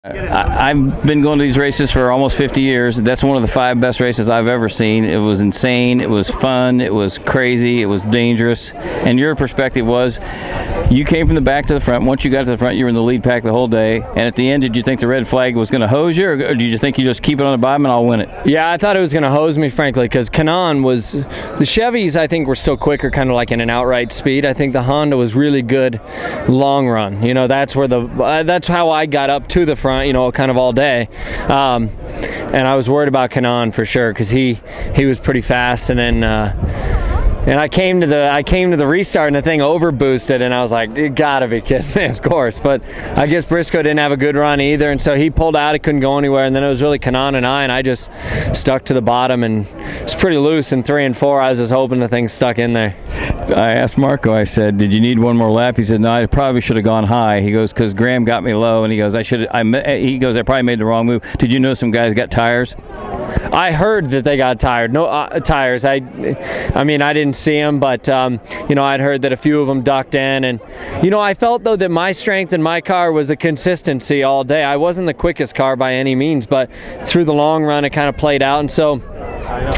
I've been going to these races for almost 50 years. That's one of the 5 best races I've ever seen. It was insane. It was fun. It was crazy. It was dangerous. And your perspective was you came from the back to the front. Once you got to the front, you were in the lead pack the whole day. And at the end, did you think the red flag was going to hose you, or did you think you just keep it on the bottom and I'll win it? Yeah, I thought it was going to hose me, frankly, because Kanaan was – the Chevys, I think, were still quicker, kind of like in an outright speed. I think the Honda was really good long run. You know, that's where that's how I got up to the front, you know, kind of all day. And I was worried about Kanaan for sure because he was pretty fast. And then and I came to the restart and the thing over boosted, and I was like, you gotta be kidding me, of course. But I guess Briscoe didn't have a good run either, and so he pulled out. He couldn't go anywhere, and then it was really Kanaan and I just stuck to the bottom, and it's pretty loose in 3 and 4. I was just hoping the thing stuck in there. I asked Marco, I said, did you need one more lap? He said, no, I probably should have gone high. He goes, because Graham got me low, and he goes, I probably made the wrong move. Did you know some guys got tires? I heard that they got tires. I mean, I didn't see them, but you know, I'd heard that a few of them ducked in, and you know, I felt though that my strength in my car was the consistency all day. I wasn't the quickest car by any means, but through the long run, it kind of played out, and so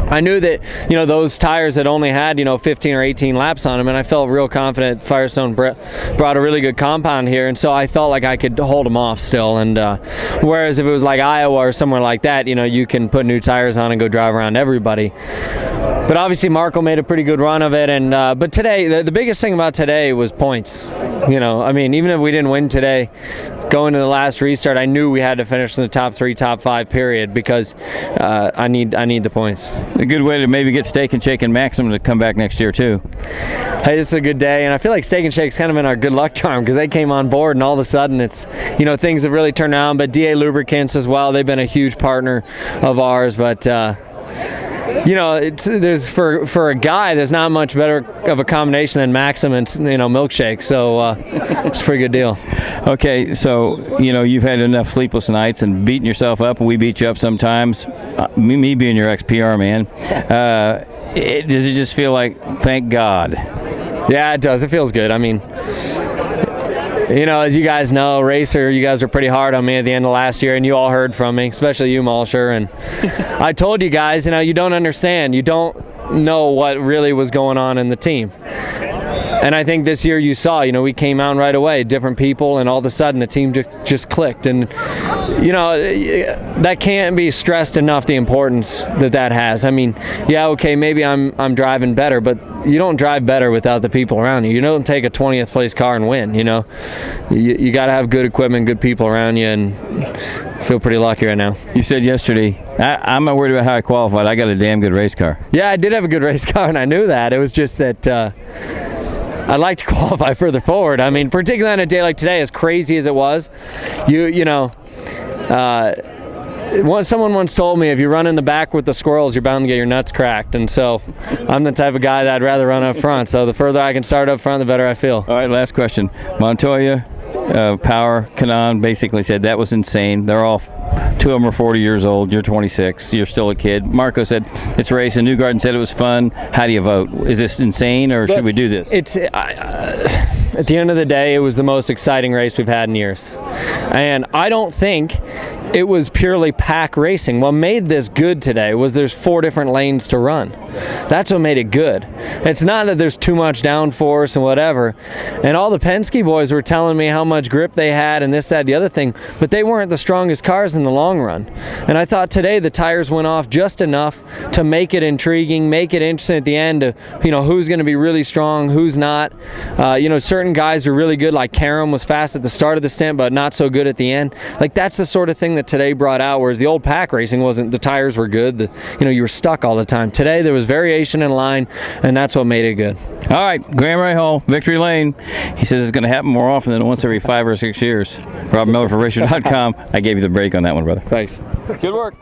I knew that, you know, those tires had only had, you know, 15 or 18 laps on them, and I felt real confident Firestone brought a really good compound here, and so I felt like I could hold them off still. And whereas if it was like Iowa or somewhere like that, you know, you can put new tires on and go drive around everybody. But obviously Marco made a pretty good run of it, and but today, the biggest thing about today was points. You know, I mean, even if we didn't win today, going to the last restart, I knew we had to finish in the top 3, top 5, period, because I need the points. A good way to maybe get Steak and Shake and Maximum to come back next year too. Hey, it's a good day, and I feel like Steak and Shake's kind of been our good luck charm because they came on board, and all of a sudden it's, you know, things have really turned around. But DA Lubricants as well, they've been a huge partner of ours, but you know, there's for a guy, there's not much better of a combination than Maxim and, you know, milkshake. So it's a pretty good deal. Okay, so you know, you've had enough sleepless nights and beating yourself up, and we beat you up sometimes. Me being your ex-PR man, does it just feel like, thank God? Yeah, it does. It feels good. I mean, you know, as you guys know, RACER, you guys were pretty hard on me at the end of last year, and you all heard from me, especially you, Malsher. And I told you guys, you know, you don't understand. You don't know what really was going on in the team. And I think this year you saw, you know, we came out right away, different people, and all of a sudden the team just clicked. And, you know, that can't be stressed enough, the importance that has. I mean, yeah, okay, maybe I'm driving better, but you don't drive better without the people around you. You don't take a 20th place car and win, you know. You got to have good equipment, good people around you, and I feel pretty lucky right now. You said yesterday, I'm not worried about how I qualified. I got a damn good race car. Yeah, I did have a good race car, and I knew that. It was just that I'd like to qualify further forward. I mean, particularly on a day like today, as crazy as it was, you know, someone once told me if you run in the back with the squirrels, you're bound to get your nuts cracked. And so I'm the type of guy that I'd rather run up front. So the further I can start up front, the better I feel. All right, last question. Montoya, Power, Kanaan basically said that was insane. They're all, 2 of them are 40 years old. You're 26. You're still a kid. Marco said it's a race, and Newgarden said it was fun. How do you vote? Is this insane, or should we do this? It's at the end of the day, it was the most exciting race we've had in years. And I don't think it was purely pack racing. What made this good today was there's 4 different lanes to run. That's what made it good. It's not that there's too much downforce and whatever. And all the Penske boys were telling me how much grip they had and this, that, the other thing, but they weren't the strongest cars in the long run. And I thought today the tires went off just enough to make it intriguing, make it interesting at the end of, you know, who's going to be really strong, who's not. You know, certain guys are really good, like Karam was fast at the start of the stint, but not so good at the end. Like, that's the sort of thing that today brought out, whereas the old pack racing wasn't, the tires were good, you know, you were stuck all the time. Today there was variation in line, and that's what made it good. All right, Graham Rahal, Victory Lane. He says it's going to happen more often than once every 5 or 6 years. Rob Miller for RACER.com. I gave you the break on that one, brother. Thanks. Good work.